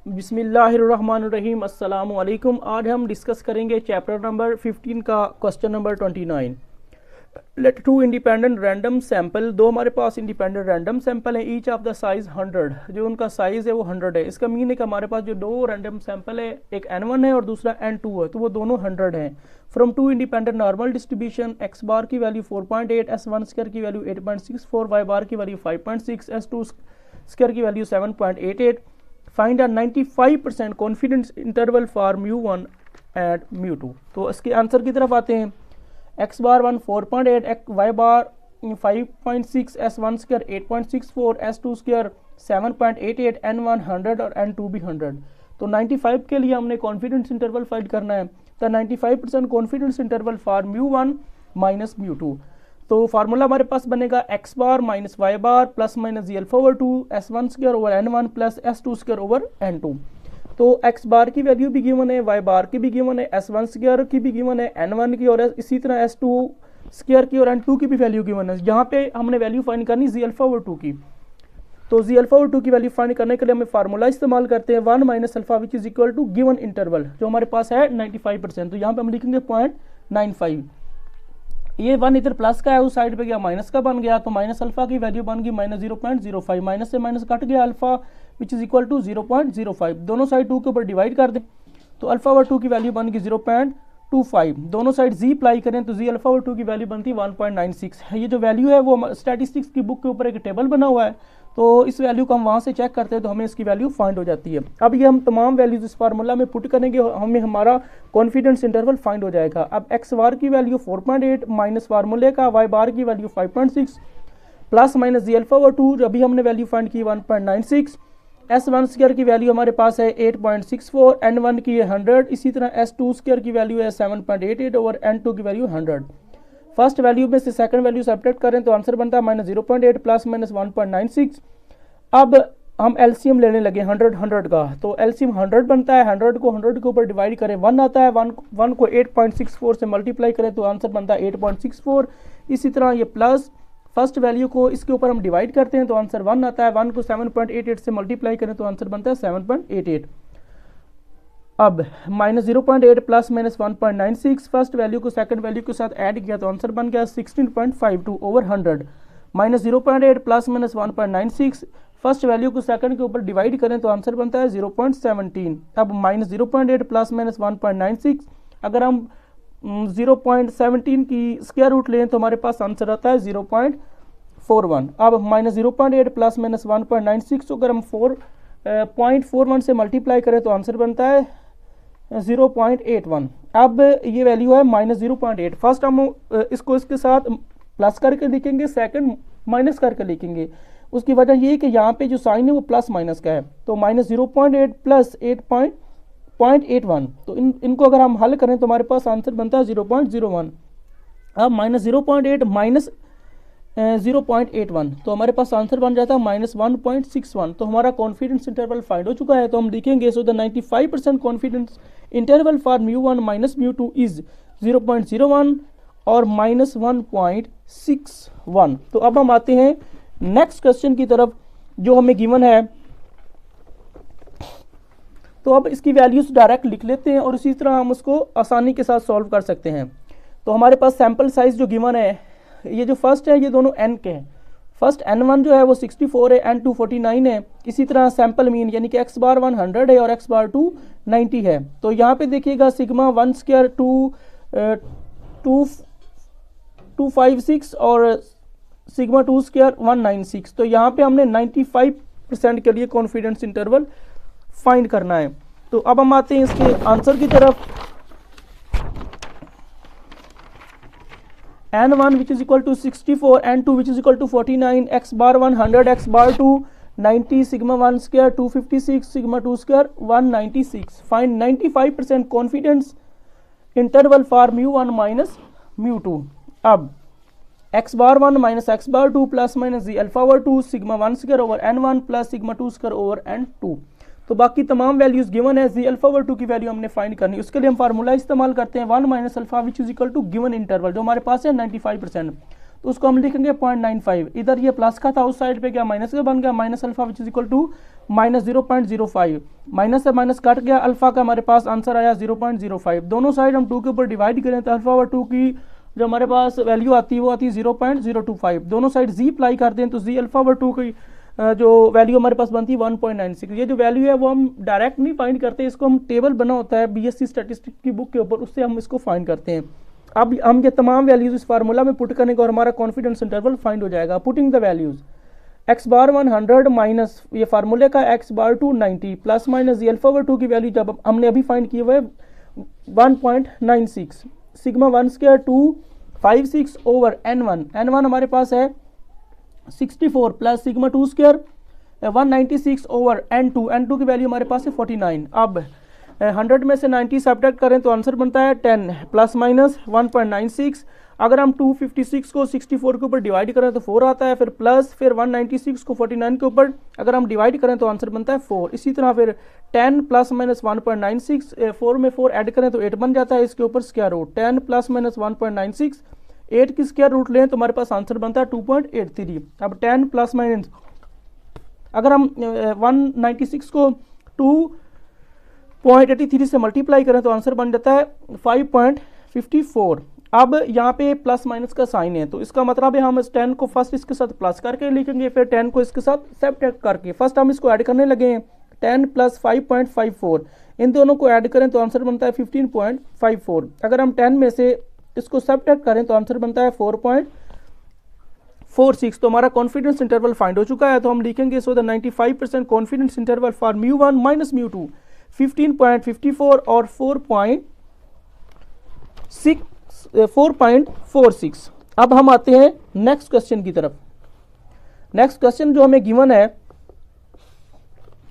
बिस्मिल्लाहिर्रहमानिर्रहीम अस्सलाम वालेकुम। आज हम डिस्कस करेंगे चैप्टर नंबर 15 का question number 29। Let two independent random sample, दो हमारे पास इंडिपेंडेंट रैंडम सैंपल है, ईच ऑफ द साइज 100, जो उनका साइज है वो 100 है। इसका मीन है कि हमारे पास जो दो रैंडम सैंपल है, एक n1 है और दूसरा n2 है, तो वो दोनों 100 हैं। From two independent normal distribution, x bar की वैल्यू 4.8, s1 स्क्वायर की वैल्यू 8.64, y बार की वैल्यू 5.6, s2 स्क्वायर की value 7.88। Find a 95% confidence interval for μ1 and μ2। तो इसके आंसर की तरफ आते हैं। X bar 1 4.8, y bar 5.6, s1 square 8.64, s2 square 7.88, n1 100 और n2 भी 100। तो 95 के लिए हमने कॉन्फिडेंस इंटरवल फाइंड करना है। तो 95% कॉन्फिडेंस इंटरवल फॉर μ1 माइनस μ2। तो फार्मूला हमारे पास बनेगा x bar minus y bar plus minus z alpha over 2 s1 square over n1 plus s2 square over n2। तो एक्स बार की वैल्यू भी गिवन है, वाई बार की भी गिवन है, s1 स्क्वायर की भी गिवन है, n1 की, और इसी तरह s2 स्क्वायर की और n2 की भी वैल्यू गिवन है। यहाँ पे हमने वैल्यू फाइंड करनी जी अल्फा ओवर 2 की। तो जी अल्फा ओवर 2 की वैल्यू फाइंड करने के लिए हमें फार्मूला इस्तेमाल करते हैं 1 minus alpha which is equal to given interval, जो हमारे पास है 95%। तो यहाँ पे हम लिखेंगे 0.95। ये 1 इधर प्लस का है, उस साइड पे गया माइनस का बन गया, तो माइनस अल्फा की वैल्यू बन गई माइनस 0.05। माइनस से माइनस कट गया, alpha which is equal to 0.05। दोनों साइड 2 के ऊपर डिवाइड कर दें तो अल्फा ओवर 2 की वैल्यू बन गई 0.25। दोनों साइड जी अप्लाई करें तो जी अल्फा ओवर 2 की वैल्यू बनती है 1.96। ये जो वैल्यू है वो स्टैटिस्टिक्स की बुक के ऊपर एक टेबल बना हुआ है, तो इस वैल्यू को हम वहाँ से चेक करते हैं तो हमें इसकी वैल्यू फाइंड हो जाती है। अब ये हम तमाम वैल्यूज इस फार्मूला में पुट करेंगे, हमें हमारा कॉन्फिडेंस इंटरवल फाइंड हो जाएगा। अब एक्स बार की वैल्यू 4.8 माइनस फार्मूले का वाई बार की value 5.6 plus minus z alpha over 2, जो अभी हमने वैल्यू फाइंड की 1.96। s1 स्क्वायर की वैल्यू हमारे पास है 8.64, n1 की है 100, इसी तरह s2 स्क्वायर की वैल्यू है 7.88 और n2 की वैल्यू 100। फर्स्ट वैल्यू में से सेकंड वैल्यू सब्ट्रैक्ट करें तो आंसर बनता है माइनस 0.8 प्लस माइनस 1.96। अब हम एलसीएम लेने लगे 100 का, तो एलसीएम 100 बनता है। 100 को 100 के ऊपर डिवाइड करें 1 आता है, 1 को 8.64 से मल्टीप्लाई करें तो आंसर बनता है 8.64। इसी तरह ये प्लस फर्स्ट वैल्यू को इसके ऊपर हम डिवाइड करते हैं तो आंसर 1 आता है, 1 को 7.88 से मल्टीप्लाई करें तो आंसर बनता है 7.88। अब minus 0.8 plus minus 1.96, first value को सेकंड वैल्यू के साथ ऐड किया तो आंसर बन गया 16.52 over 100। Minus 0.8 plus minus 1.96, first value को सेकंड के ऊपर डिवाइड करें तो आंसर बनता है 0.17। अब माइनस 0.8 प्लस माइनस 1.96, अगर हम 0.17 की स्क्वायर रूट लें तो हमारे पास आंसर आता है 0.41। अब माइनस 0.8 प्लस माइनस 1.96 अगर हम 4.41 से मल्टीप्लाई करें तो आंसर बनता है 0.81। अब ये वैल्यू है माइनस 0.8। फर्स्ट हम इसको इसके साथ प्लस करके लिखेंगे, सेकंड माइनस करके लिखेंगे। उसकी वजह ये है कि यहाँ पे जो साइन है वो प्लस माइनस का है, तो माइनस 0.8 प्लस 8.81, तो इनको अगर हम हल करें तो हमारे पास आंसर बनता है 0.01। अब माइनस 0.8 माइनस 0.81, तो हमारे पास आंसर बन जाता है माइनस 1.61। तो हमारा कॉन्फिडेंस इंटरवल फाइंड हो चुका है। तो हम लिखेंगे so the 95% confidence interval for μ1 minus μ2 is 0.01 और माइनस 1.61। तो अब हम आते हैं नेक्स्ट क्वेश्चन की तरफ जो हमें गिवन है। तो अब इसकी वैल्यूज डायरेक्ट लिख लेते हैं और इसी तरह हम उसको आसानी के साथ सॉल्व कर सकते हैं। तो हमारे पास सैंपल साइज जो गिवन है, ये जो फर्स्ट है ये दोनों n के हैं। फर्स्ट n1 जो है वो 64 है, n2 49 है। इसी तरह सैंपल मीन यानी कि x बार 100 है और x बार 2 90 है। तो यहाँ पे देखिएगा सिग्मा 1 स्क्वायर 256 और सिग्मा 2 स्क्वायर 196। तो यहाँ पे हमने 95% के लिए कॉन्फिडेंस इंटरवल फाइंड करना है। तो अब हम आते हैं इसके आंसर की तरफ। n1 which is equal to 64, n2 which is equal to 49, x bar 100, x bar 2 90, sigma 1 square 256, sigma 2 square 196। Find 95% confidence interval for μ1 minus μ2। अब x bar 1 minus x bar 2 plus minus z alpha over 2 sigma 1 square over n1 plus sigma 2 square over n2। तो बाकी तमाम values given है। जी alpha over 2 की value हमने find करनी है, उसके लिए हम फार्मूला इस्तेमाल करते हैं 1 minus alpha which is equal to given interval, जो हमारे पास है 95%। तो उसको हम लिखेंगे 0.95। इधर ये प्लस का था, उस साइड पे क्या माइनस का बन गया, minus alpha which is equal to minus 0.05। Minus से माइनस कट गया, अल्फा का हमारे पास आंसर आया 0.05। दोनों साइड हम 2 के ऊपर डिवाइड करें तो अल्फा और 2 की जो हमारे पास वैल्यू आती है वो आती है 0.025। दोनों साइड जी अप्लाई कर दें तो जी अल्फा और 2 की जो वैल्यू हमारे पास बनती है 1.96। ये जो वैल्यू है वो हम डायरेक्ट नहीं फाइंड करते, इसको हम टेबल बना होता है बीएससी स्टैटिस्टिक्स की बुक के ऊपर, उससे हम इसको फाइंड करते हैं। अब हम ये तमाम वैल्यूज इस फार्मूला में पुट करने का और हमारा कॉन्फिडेंस इंटरवल फाइंड हो जाएगा। Putting the values x bar 100 minus ये फार्मूले का एक्स बार 2 90 प्लस माइनस ये अल्फा 2 की वैल्यू जब हमने अभी फाइंड की हुआ है 1.96 सिग्मा 1 स्क्वायर 256 ओवर n1 हमारे पास है 64 plus sigma 2 square 196 over n2 की वैल्यू हमारे पास है 49। अब 100 में से 90 सब्ट्रैक्ट करें तो आंसर बनता है 10 प्लस माइनस 1.96। अगर हम 256 को 64 के ऊपर डिवाइड करें तो 4 आता है, फिर प्लस फिर 196 को 49 के ऊपर अगर हम डिवाइड करें तो आंसर बनता है 4। इसी तरह फिर 10 प्लस माइनस 1.96 4 में 4 ऐड करें तो 8 बन जाता है, इसके ऊपर स्क्वायर रूट 10 प्लस माइनस 1.96 8 की स्क्वायर रूट लें तो हमारे पास आंसर बनता है 2.83। अब 10 प्लस माइनस अगर हम 196 को 2.83 से मल्टीप्लाई करें तो आंसर बन जाता है 5.54। अब यहाँ पे प्लस माइनस का साइन है तो इसका मतलब है हम इस 10 को फर्स्ट इसके साथ प्लस करके लिखेंगे, फिर 10 को इसके साथ सब्ट्रैक्ट करके। फर्स्ट हम इसको ऐड करने लगे हैं 10 प्लस 5.54, इन दोनों को ऐड करें तो आंसर बनता है 15.54। अगर हम 10 में से इसको सब्ट्रैक्ट करें तो आंसर बनता है 4.46। तो हमारा कॉन्फिडेंस इंटरवल फाइंड हो चुका है। तो हम लिखेंगे so the 95% confidence interval for μ1 minus μ2 15.54 और 4.46। अब हम आते हैं नेक्स्ट क्वेश्चन की तरफ। नेक्स्ट क्वेश्चन जो हमें गिवन है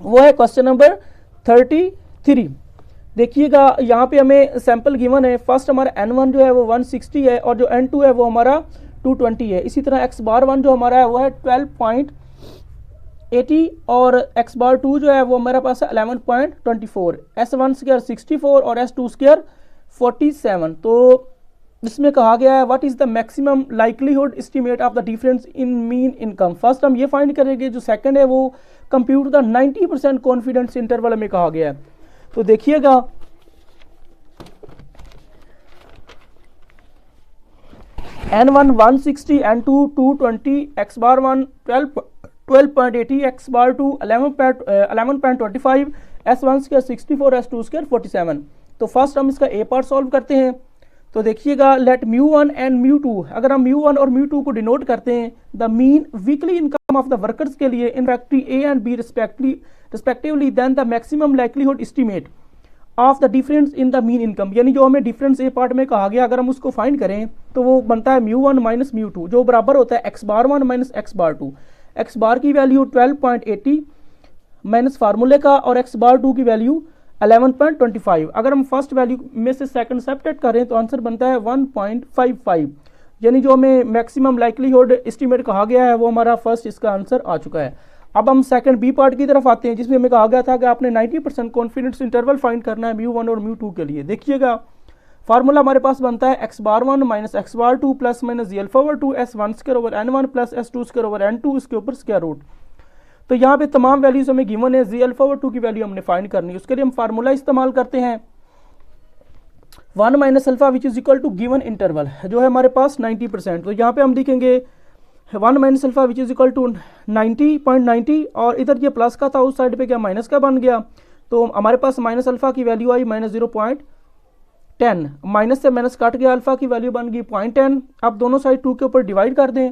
वो है क्वेश्चन नंबर 33। देखिएगा यहाँ पे हमें सैंपल गिवन है। फर्स्ट हमारा n1 जो है वो 160 है और जो n2 है वो हमारा 220 है। इसी तरह x बार 1 जो हमारा है वो है 12.80 और x बार 2 जो है वो हमारे पास है 11.24। s1 स्क्वायर 64 और s2 स्क्वायर 47। तो इसमें कहा गया है what is the maximum likelihood estimate of the difference in mean income. First हम ये फाइंड करेंगे, जो सेकंड है वो कंप्यूट द 90% कॉन्फिडेंस इंटरवल में कहा गया है। तो देखिएगा n1 160 n2 220 x bar 1 12.80 x bar 2 11.25 s1 square 64 s2 square 47। तो फर्स्ट हम इसका ए पार्ट सॉल्व करते हैं। तो देखिएगा लेट μ1 एंड μ2, अगर हम μ1 और μ2 को डिनोट करते हैं the mean weekly income of the workers के लिए in factory A and B respectively then the maximum likelihood estimate of the difference in the mean income, यानी जो हमें डिफरेंस ए पार्ट में कहा गया अगर हम उसको फाइंड करें तो वो बनता है μ1 माइनस μ2 जो बराबर होता है x bar 1 minus x bar 2। x बार की वैल्यू 12.80 माइनस फार्मूले का और x बार 2 की वैल्यू 11.25। अगर हम फर्स्ट वैल्यू में से सेकंड सब्ट्रैक्ट करें तो आंसर बनता है 1.55, यानी जो हमें मैक्सिमम लाइकलीहुड एस्टीमेट कहा गया है वो हमारा फर्स्ट इसका आंसर आ चुका है। अब हम सेकंड बी पार्ट की तरफ आते हैं जिसमें हमें कहा गया था कि आपने 90% कॉन्फिडेंस इंटरवल फाइंड करना है μ1 और μ2 के लिए। देखिएगा फार्मूला हमारे पास बनता है x bar 1 minus x bar 2 plus minus z alpha over 2 s1 square over n1 plus s2 square over n2 इसके ऊपर स्क्वायर रूट। तो यहाँ पे तमाम वैल्यूज हमें गिवन है, जी अल्फा ओवर 2 की वैल्यू हमने फाइंड करनी है। उसके लिए हम फार्मूला इस्तेमाल करते हैं 1 minus alpha which is equal to given interval जो है हमारे पास 90%। तो यहाँ पे हम लिखेंगे 1 minus alpha which is equal to 90.90 और इधर ये प्लस का था उस साइड पे क्या माइनस का बन गया, तो हमारे पास माइनस अल्फा की वैल्यू आई माइनस 0.10, माइनस से माइनस काट गया, अल्फा की वैल्यू बन गई 0.10। अब दोनों साइड 2 के ऊपर डिवाइड कर दें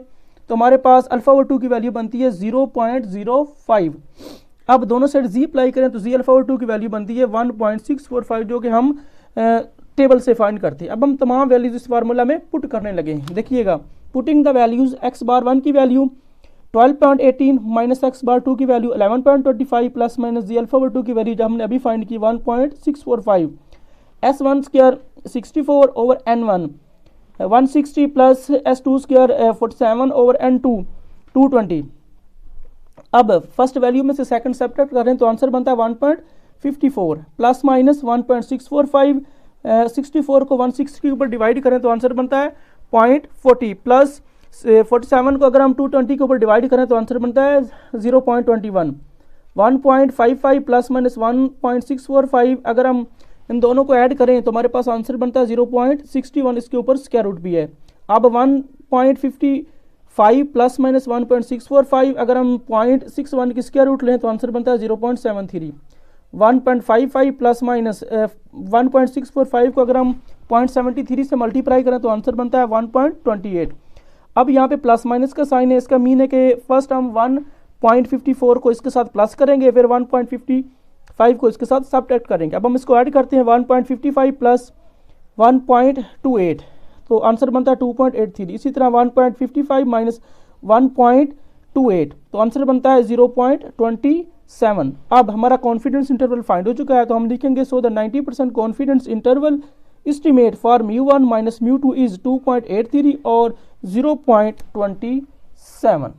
तो हमारे पास अल्फा ओवर 2 की वैल्यू बनती है 0.05। अब दोनों साइड जी अप्लाई करें तो जी अल्फा ओवर 2 की वैल्यू बनती है 1.645 जो कि हम टेबल से फाइंड करते हैं। अब हम तमाम वैल्यूज इस फार्मूला में पुट करने लगे हैं। देखिएगा putting the values x bar 1 की वैल्यू 12.18 माइनस x बार 2 की value 11.25 plus minus z alpha over 2 की वैल्यू जब हमने अभी फाइंड की 1.645 s1 square 64 over n1 160 plus s2 square 47 over n2 220। अब फर्स्ट वैल्यू में से सेकंड सब्ट्रैक्ट करें तो आंसर बनता है 1.54 प्लस माइनस 1.645 64 को 160 के ऊपर डिवाइड करें तो आंसर बनता है 0.40 प्लस 47 को अगर हम 220 के ऊपर डिवाइड करें तो आंसर बनता है 0.21। 1.55 प्लस माइनस 1.645 अगर हम इन दोनों को ऐड करें तो हमारे पास आंसर बनता है 0.61। इसके ऊपर स्क्वायर रूट भी है। अब 1.55 प्लस माइनस 1.645 अगर हम 0.61 की स्क्वायर रूट लें तो आंसर बनता है 0.73। 1.55 प्लस माइनस 1.645 को अगर हम 0.73 से मल्टीप्लाई करें तो आंसर बनता है 1.28। अब यहाँ पे प्लस माइनस का साइन है, इसका मीन है कि फर्स्ट हम 1.54 को इसके साथ प्लस करेंगे, फिर 1.55 को इसके साथ सबट्रैक्ट करेंगे। अब हम इसको ऐड करते हैं 1.55 प्लस 1.28 तो आंसर बनता है 2.83। इसी तरह 1.55 माइनस 1.28 तो आंसर बनता है 0.27। अब हमारा कॉन्फिडेंस इंटरवल फाइंड हो चुका है तो हम लिखेंगे so the 90% confidence interval estimate for mu1 minus mu2 is 2.83 और 0.27।